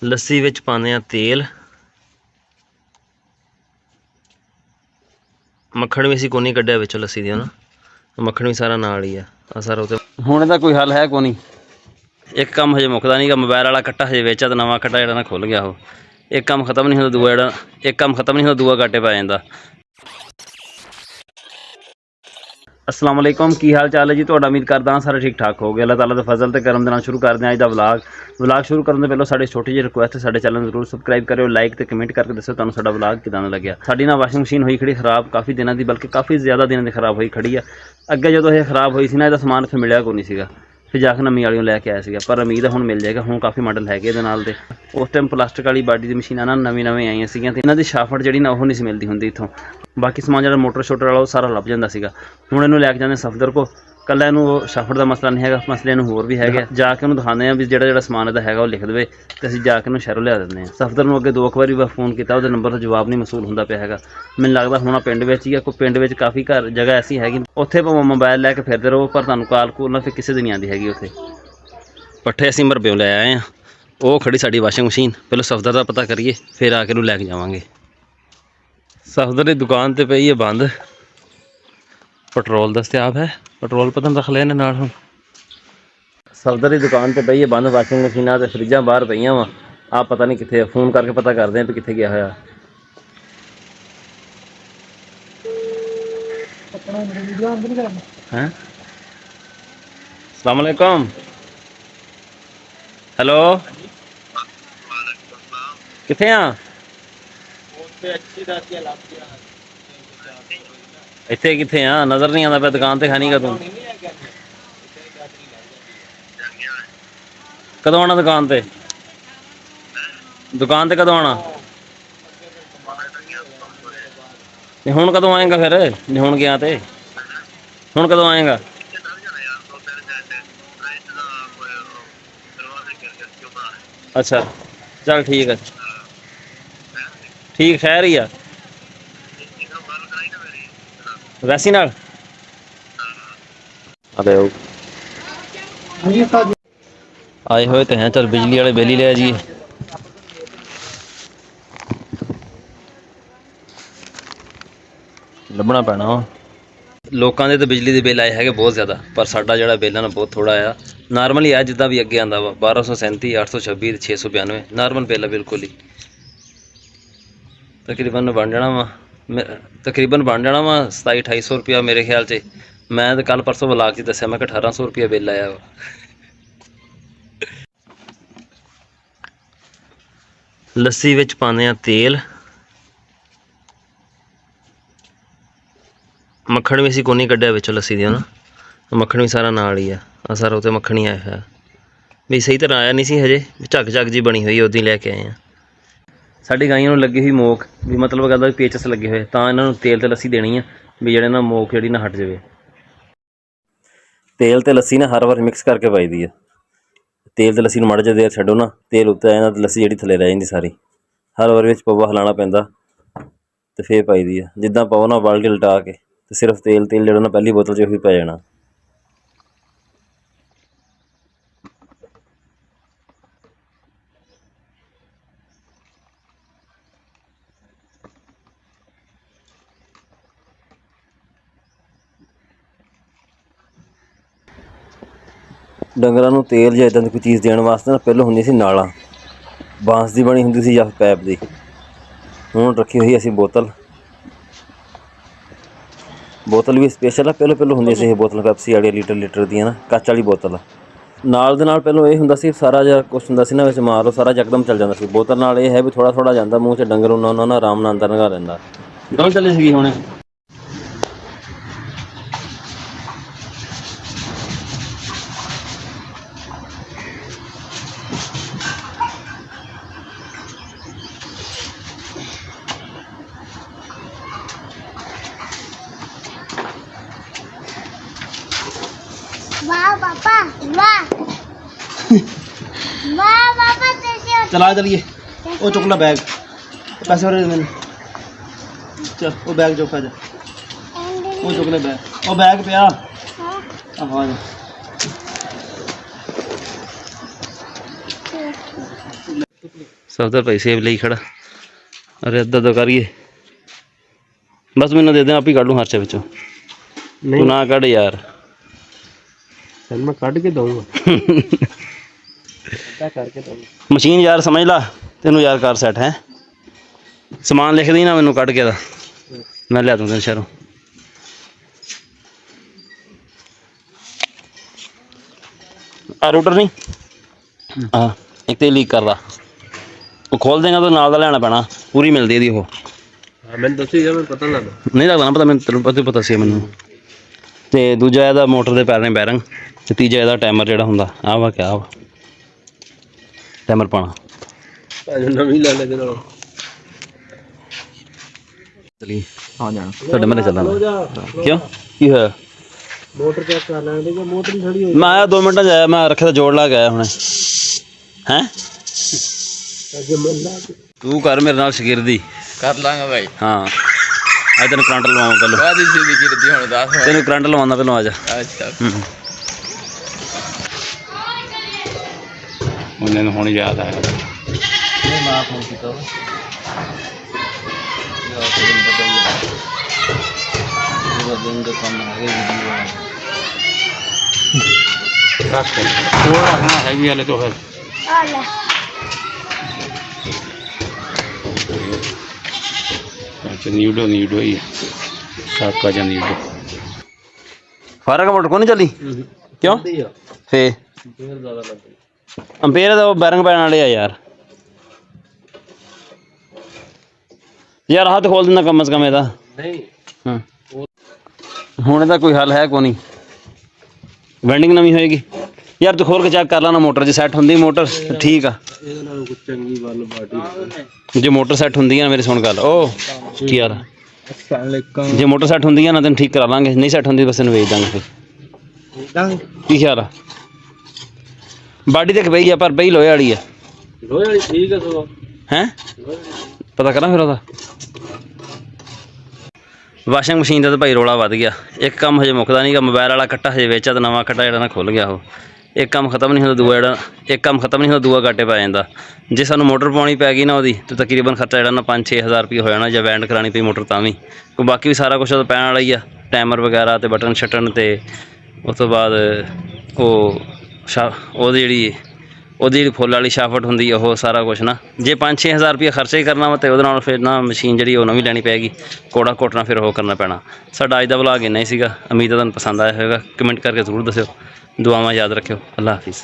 ਲੱਸੀ ਵਿੱਚ ਪਾਉਂਦੇ ਹਾਂ ਤੇਲ। ਮੱਖਣ ਵੀ ਅਸੀਂ ਕੋਈ ਨਹੀਂ ਕੱਢਿਆ ਵਿੱਚੋਂ ਲੱਸੀ ਦੀ ਨਾ, ਮੱਖਣ ਵੀ ਸਾਰਾ ਨਾਲ ਹੀ ਆ ਸਾਰਾ। ਉਹ ਹੁਣ ਇਹਦਾ ਕੋਈ ਹੱਲ ਹੈ ਕੋਈ ਨਹੀਂ। ਇੱਕ ਕੰਮ ਹਜੇ ਮੁੱਕਦਾ ਨਹੀਂ ਗਾ, ਮੋਬਾਇਲ ਵਾਲਾ ਕੱਟਾ ਹਜੇ ਵਿੱਚ ਆ, ਤਾਂ ਨਵਾਂ ਕੱਟਾ ਜਿਹੜਾ ਨਾ ਖੁੱਲ੍ਹ ਗਿਆ। ਉਹ ਇੱਕ ਕੰਮ ਖਤਮ ਨਹੀਂ ਹੁੰਦਾ, ਦੂਆ ਜਿਹੜਾ ਇੱਕ ਕੰਮ ਖਤਮ ਨਹੀਂ ਹੁੰਦਾ, ਦੂਆ ਘਾਟੇ ਪੈ ਜਾਂਦਾ। अस्सलाम वालेकुम, की हाल चाल है जी ਤੁਹਾਡਾ? उम्मीद करदा ਹਾਂ ਸਾਰੇ ठीक ठाक हो गए। अल्लाह ताला दे फजल ते करम दे नाल शुरू करदे हैं अज दा व्लॉग शुरू करन दे पहलों साडी छोटी जी रिक्वेस्ट है, साडे चैनल जरूर सबसक्राइब करियो, लाइक ते कमेंट करके दस्सो तुहानूं साडा व्लॉग किदां दा लग्गिया। साडी ना वाशिंग मशीन होई खड़ी खराब काफ़ी दिनों की, बल्कि काफ़ी ज़्यादा दिनों की खराब होई खड़ी है। अगे जो ये खराब हुई सी ना, इहदा समान इत्थे मिलिया कोई नहीं सीगा, फिर जाके नवीं वाली लैके आया सीगा, पर उम्मीद है हुण मिल जाएगा। हुण काफ़ी मॉडल हैगे इहदे नाल दे। उस टाइम प्लास्टिक वाली बाडी दी मशीनां ना नवीं आईयां सीगियां ते इन्हां दी शाफट जिहड़ी ना ओह नहीं सी मिलदी हुंदी इत्थों। बाकी समान जो मोटर शोटर वाला सारा लभ जाता सीगा। हुण इहनूं लैके जाने सफदर को, कल्ला इहनूं शाफट का मसला नहीं है, मसले इहनूं होर भी है। जाके उहनूं दिखाने भी जिहड़ा समान इहदा हैगा लिख देवे ते असीं जाके इहनूं शहरों लिया दिंदे हां। सफदर नूं अगे 2 वारी फोन किया, उहदे नंबर का जवाब नहीं मसूल हुंदा पिया हैगा। मैनूं लगदा हुण पिंड विच ही है, कोई पिंड विच काफ़ी घर जगह ऐसी हैगी उत्थे भावें मोबाइल लैके फिरदे रहो, पर तुहानूं कॉल कूल ना फिर किसी दी नहीं आती हैगी उत्थे। पट्ठे असीं मरबेयों लै आए हैं, वो खड़ी साडी वाशिंग मशीन। पहले सफदर का पता करिए, फिर आके इहनूं लैके जावांगे। सफदर की दुकान तो पई है बंद, पेट्रोल दस्तियाब है, पेट्रोल पता रख लेने नाल। हुण सफदर की दुकान तो पई है बंद, वाशिंग मशीनां ते फ्रिजां बाहर पईयां वा। आप पता नहीं कित्थे, फोन करके पता करते हैं भी कित्थे गया होया। हैं अस्सलाम वालेकुम, हेलो कित्थे आ? इत्थे कित्थे आ, नज़र नहीं आता पे, दुकान ते खानी का तू? कदों आना दुकान ते? दुकान ते कदों आना? हुण कदों आएगा फिर? हुण गया ते हुण कदों आएगा? अच्छा चल ठीक है, ठीक खैर ही आ। वैसी नाल आए हुए तो हैं, चल बिजली वाले बिल ही ले जी। ਲੱਭਣਾ ਪੈਣਾ। ਲੋਕਾਂ ਦੇ ਤਾਂ ਬਿਜਲੀ ਦੇ ਬਿੱਲ ਆਏ ਹੈਗੇ ਬਹੁਤ ਜ਼ਿਆਦਾ, ਪਰ ਸਾਡਾ ਜਿਹੜਾ ਬਿੱਲ ਹੈ ਨਾ ਬਹੁਤ ਥੋੜਾ ਆ। ਨਾਰਮਲ ਹੀ ਆ ਜਿੱਦਾਂ ਵੀ ਅੱਗੇ ਆਂਦਾ ਵਾ, 1237, 826 ਤੇ 692 ਨਾਰਮਲ ਬਿੱਲ ਆ ਬਿਲਕੁਲ ਹੀ। ਤਕਰੀਬਨ ਬਣ ਜਾਣਾ ਵਾ 2700-2800 ਰੁਪਇਆ ਮੇਰੇ ਖਿਆਲ 'ਚ। ਮੈਂ ਤਾਂ ਕੱਲ ਪਰਸੋਂ ਵਲਾਗ 'ਚ ਦੱਸਿਆ, ਮੈਂ ਕਿ 1800 ਰੁਪਇਆ ਬਿੱਲ ਆਇਆ ਵਾ। ਲੱਸੀ ਵਿੱਚ ਪਾਉਂਦੇ ਹਾਂ ਤੇਲ। मक्खण भी असीं कोई नहीं कढ़िया विचों लस्सी दी ना, मक्खण भी सारा नाल ही आ सारा। उत्ते मक्खण ही आया होया भी, सही तरह आया नहीं सी हजे, झक झक जी बनी हुई उदी लैके आए हैं। साडी गाइयां नूं लगी हुई मोक भी, मतलब कहदा पेचस लगे हुए, तां इन्हां नूं तेल ते लस्सी देनी है भी जिहड़े ना मोक जिहड़ी ना हट जावे। तेल ते लस्सी ना हर वार मिक्स करके पाई दी है। तेल ते लस्सी नूं माड़ा जिहा देर छड्डो ना, तेल उत्ते आ जांदा, लस्सी जिहड़ी थल्ले रह जांदी सारी। हर वार विच पवा हिलाना पैंदा ते फिर पाई दी है। जिद्दां पाओ ना बाल्टी लटा के तो सिर्फ तेल ਜਿਹੜਾ ਨਾ ਪਹਿਲੀ ਬੋਤਲ 'ਚ ਉਹੀ ਪੈ ਜਾਣਾ। ਡੰਗਰਾਂ ਨੂੰ ਤੇਲ ਜਾਂ ਇੱਦਾਂ ਦੀ ਕੋਈ ਚੀਜ਼ ਦੇਣ ਵਾਸਤੇ ਨਾ ਪਹਿਲਾਂ ਹੁੰਦੀ ਸੀ ਨਾਲਾਂ, ਬਾਂਸ ਦੀ ਬਣੀ ਹੁੰਦੀ ਸੀ ਜਾਂ ਪੈਪ ਦੀ। ਹੁਣ ਰੱਖੀ ਹੋਈ ਅਸੀਂ ਬੋਤਲ ਵੀ ਸਪੈਸ਼ਲ ਆ। ਪਹਿਲੋਂ ਹੁੰਦੀ ਸੀ ਇਹ ਬੋਤਲ ਪੈਪਸੀ ਵਾਲੀ ਲੀਟਰ ਦੀਆਂ ਨਾ, ਕੱਚ ਵਾਲੀ ਬੋਤਲ। ਨਾਲ ਦੇ ਨਾਲ ਪਹਿਲਾਂ ਇਹ ਹੁੰਦਾ ਸੀ ਸਾਰਾ ਜਿਹਾ ਕੁਛ ਹੁੰਦਾ ਸੀ ਨਾ ਵਿੱਚ ਮਾਰ ਲਓ, ਸਾਰਾ ਯਕਦਮ ਚੱਲ ਜਾਂਦਾ ਸੀ। ਬੋਤਲ ਨਾਲ ਇਹ ਹੈ ਵੀ ਥੋੜ੍ਹਾ ਥੋੜ੍ਹਾ ਜਾਂਦਾ ਮੂੰਹ 'ਚ, ਡੰਗਰ ਉਹਨਾਂ ਆਰਾਮ ਨਾਲ ਅੰਦਰ ਲੰਘਾ ਲੈਂਦਾ। ਗੱਲ ਚੱਲੀ ਸੀਗੀ ਹੁਣ। वाह पापा वाह वाह पापा तेरे चला चलिए। वो चुक ला बैग, पैसे वाले मैंने चल वो बैग चुक जा, वो चुक ले बैग, वो बैग पे आ। हाँ 70 ਪੈਸੇ ਲਈ ਖੜਾ। ਅਰੇ ਅੱਧਾ ਕਰੀਏ ਬਸ, ਮੈਨੂੰ ਦੇ ਦੇ, ਆਪ ਹੀ ਕੱਢ ਲੂੰ ਖਰਚੇ ਵਿੱਚੋਂ। ਤੂੰ ਨਾ ਕੱਢ ਯਾਰ, ਚੱਲ ਮੈਂ ਕੱਢ ਕੇ ਦਊਂਗਾ, ਅੱਧਾ ਕਰਕੇ ਦਊਂਗਾ। ਮਸ਼ੀਨ ਯਾਰ ਸਮਝ ਲਾ ਤੈਨੂੰ ਯਾਰ ਕਰ ਸੈੱਟ ਹੈ। ਸਮਾਨ ਲਿਖ ਦੀ ਨਾ ਮੈਨੂੰ ਕੱਢ ਕੇ ਦਾ, ਮੈਂ ਲਿਆ ਦੂੰ ਤੈਨੂੰ ਸ਼ਹਿਰੋਂ। ਆ ਰੂਟਰ ਨਹੀਂ ਹਾਂ, ਇੱਕ ਤੇ ਲੀਕ ਕਰਦਾ, ਉਹ ਖੋਲ ਦੇਗਾ ਤਾਂ ਨਾਲ ਦਾ ਲੈਣਾ ਪੈਣਾ, ਪੂਰੀ ਮਿਲਦੀ ਇਹਦੀ ਉਹ। ਮੈਨੂੰ ਦੱਸੀ ਜਾ, ਮੈਨੂੰ ਪਤਾ ਨਹੀਂ ਲੱਗਦਾ। ਨਹੀਂ ਲੱਗਦਾ ਨਾ ਪਤਾ, ਮੈਨੂੰ ਤੈਨੂੰ ਪਤਾ ਸੀ ਮੈਨੂੰ। ਤੇ ਦੂਜਾ ਇਹਦਾ ਮੋਟਰ ਦੇ ਪੈਰ ਨੇ ਬੈਰਿੰਗ, ਤੇ ਤੀਜਾ ਇਹਦਾ ਟਾਈਮਰ ਜਿਹੜਾ ਹੁੰਦਾ ਆਹ ਵਾ, ਕਿਆ ਵਾ ਟਾਈਮਰ ਪਾਣਾ। ਨਵੀਂ ਲੈ ਲੈ ਦੇ ਨਾਲ ਚਲੀ ਹਾਂ ਜਾਣਾ ਤੁਹਾਡੇ ਮਨੇ ਚੱਲਾਂਗੇ। ਕਿਉਂ ਕੀ ਹੋਇਆ? ਮੋਟਰ ਚੈੱਕ ਕਰ ਲੈਂਦੇ ਕਿ ਮੋਟਰ ਨਹੀਂ ਖੜੀ ਹੋਈ। ਮੈਂ ਆਇਆ 2 ਮਿੰਟਾਂ 'ਚ ਆਇਆ, ਮੈਂ ਰੱਖਿਆ ਤਾਂ ਜੋੜ ਲਾ ਕੇ ਆਇਆ ਹੁਣੇ। ਹੈਂ ਅੱਗੇ ਮੰਨਾ ਤੂੰ ਕਰ ਮੇਰੇ ਨਾਲ ਸ਼ਗਿਰਦੀ ਕਰ ਲਾਂਗਾ ਭਾਈ। ਹਾਂ ਅੱਜ ਤੈਨੂੰ ਕਰੰਟ ਲਵਾਵਾਂ ਪਹਿਲਾਂ, ਕਾਹਦੀ ਸੀ ਗਿਰਦੀ ਹੁਣ ਦੱਸ। ਤੈਨੂੰ ਕਰੰਟ ਲਵਾਉਣਾ ਪਹਿਲਾਂ, ਆ ਜਾ। ਅੱਛਾ ਉਹਨੇ ਨੂੰ ਹੁਣ ਯਾਦ ਆਇਆ। ਨਹੀਂ ਮੈਂ ਫੋਨ ਕੀਤਾ ਦਿਨ ਦੇ ਕੰਮ ਹੈਗੇ ਵੀਡੀਓ ਰੱਖ ਹੋਰ ਰੱਖਣਾ ਹੈ ਵੀ ਹਲੇ ਤੋਂ ਫਿਰ ਆ ਲੈ अच्छा नीडो ही है साका जा नीडो फारा का मोटर को नहीं चली क्यों फे अंपेयर दा बैरिंग पैन वाले आ यार यार हाथ खोल देना कम से कम ਇਹਦਾ नहीं ਹੁਣ ਇਹਦਾ ਕੋਈ ਹੱਲ ਹੈ ਕੋ ਨਹੀਂ ਵੈਂਡਿੰਗ ਨਵੀਂ ਹੋਏਗੀ ਯਾਰ ਤੂੰ ਖੋਲ ਕੇ ਚੈੱਕ ਕਰ ਲੈਣਾ ਮੋਟਰ ਜੇ ਸੈੱਟ ਹੁੰਦੀ ਮੋਟਰ ਠੀਕ ਆ ਇਹਦੇ ਨਾਲ ਕੁਝ ਚੰਗੀ ਵੱਲ ਬਾਟੀ ਜੇ ਮੋਟਰ ਸੈੱਟ ਹੁੰਦੀ ਆ ਮੇਰੀ ਸੁਣ ਗੱਲ ਉਹ ਕੀ ਯਾਰ ਅਸਲਾਮੁਅਲੈਕਮ ਜੇ ਮੋਟਰ ਸੈੱਟ ਹੁੰਦੀ ਆ ਨਾ ਤੈਨੂੰ ਠੀਕ ਕਰਾ ਲਾਂਗੇ ਨਹੀਂ ਸੈੱਟ ਹੁੰਦੀ ਬਸ ਇਹਨੂੰ ਵੇਚ ਦਾਂਗੇ ਫਿਰ ਕੀ ਖਿਆਲ ਆ ਬਾਡੀ ਤੇ ਪਈ ਆ ਪਰ ਪਈ ਲੋਹੇ ਵਾਲੀ ਆ ਲੋਹੇ ਵਾਲੀ ਠੀਕ ਹੈ ਸੋ ਹੈ ਪਤਾ ਕਰਾਂ ਫਿਰ ਉਹਦਾ ਵਾਸ਼ਿੰਗ ਮਸ਼ੀਨ ਦਾ ਤਾਂ ਭਾਈ ਰੌਲਾ ਵੱਧ ਗਿਆ ਇੱਕ ਕੰਮ ਹਜੇ ਮੁੱਕਦਾ ਨਹੀਂਗਾ ਮੋਬਾਈਲ ਵਾਲਾ ਕੱਟਾ ਹਜੇ ਵੇਚਿਆ ਤਾਂ ਨਵਾਂ ਕੱਟਾ ਜਿਹੜਾ ਨਾ ਖੁੱਲ ਗਿਆ ਉਹ ਇੱਕ ਕੰਮ ਖਤਮ ਨਹੀਂ ਹੁੰਦਾ ਦੂਆ ਜਿਹੜਾ ਇੱਕ ਕੰਮ ਖਤਮ ਨਹੀਂ ਹੁੰਦਾ ਦੂਆ ਘਾਟੇ ਪੈ ਜਾਂਦਾ ਜੇ ਸਾਨੂੰ ਮੋਟਰ ਪਾਉਣੀ ਪੈ ਗਈ ਨਾ ਉਹਦੀ ਤਾਂ ਤਕਰੀਬਨ ਖਰਚਾ ਜਿਹੜਾ ਨਾ 5-6 ਹਜ਼ਾਰ ਰੁਪਏ ਹੋ ਜਾਣਾ ਜਾਂ ਵੈਂਡ ਕਰਾਉਣੀ ਪਈ ਮੋਟਰ ਤਾਂ ਵੀ ਬਾਕੀ ਵੀ ਸਾਰਾ ਕੁਛ ਉਹਦਾ ਪੈਣ ਵਾਲਾ ਹੀ ਆ ਟਾਈਮਰ ਵਗੈਰਾ ਤੇ ਬਟਨ ਛੱਟਣ ਤੇ ਉਸ ਤੋਂ ਬਾਅਦ ਉਹਦੀ ਜਿਹੜੀ ਫੁੱਲ ਵਾਲੀ ਸ਼ਾਫਟ ਹੁੰਦੀ ਉਹ ਸਾਰਾ ਕੁਛ ਨਾ ਜੇ 5-6 ਹਜ਼ਾਰ ਰੁਪਏ ਖਰਚਾ ਹੀ ਕਰਨਾ ਵਾ ਤੇ ਉਹਦੇ ਨਾਲ ਫਿਰ ਨਾ ਮਸ਼ੀਨ ਜਿਹੜੀ ਉਹ ਨਵੀਂ ਲੈਣੀ ਪਏਗੀ ਕੋੜਾ ਕੋਟਣਾ ਫਿਰ ਉਹ ਕਰਨਾ ਪੈਣਾ ਸਾਡਾ ਅੱਜ ਦਾ ਵਲੌਗ ਇੰਨਾ ਹੀ ਸੀਗਾ ਉਮੀਦ ਹੈ ਤੁਹਾਨੂੰ ਪਸੰਦ ਆਇਆ ਹੋਵੇਗਾ ਕਮੈਂਟ ਕਰਕੇ ਜ਼ਰੂਰ ਦੱਸਿਓ ਦੁਆਵਾਂ ਯਾਦ ਰੱਖਿਓ ਅੱਲਾ ਹਾਫਿਜ਼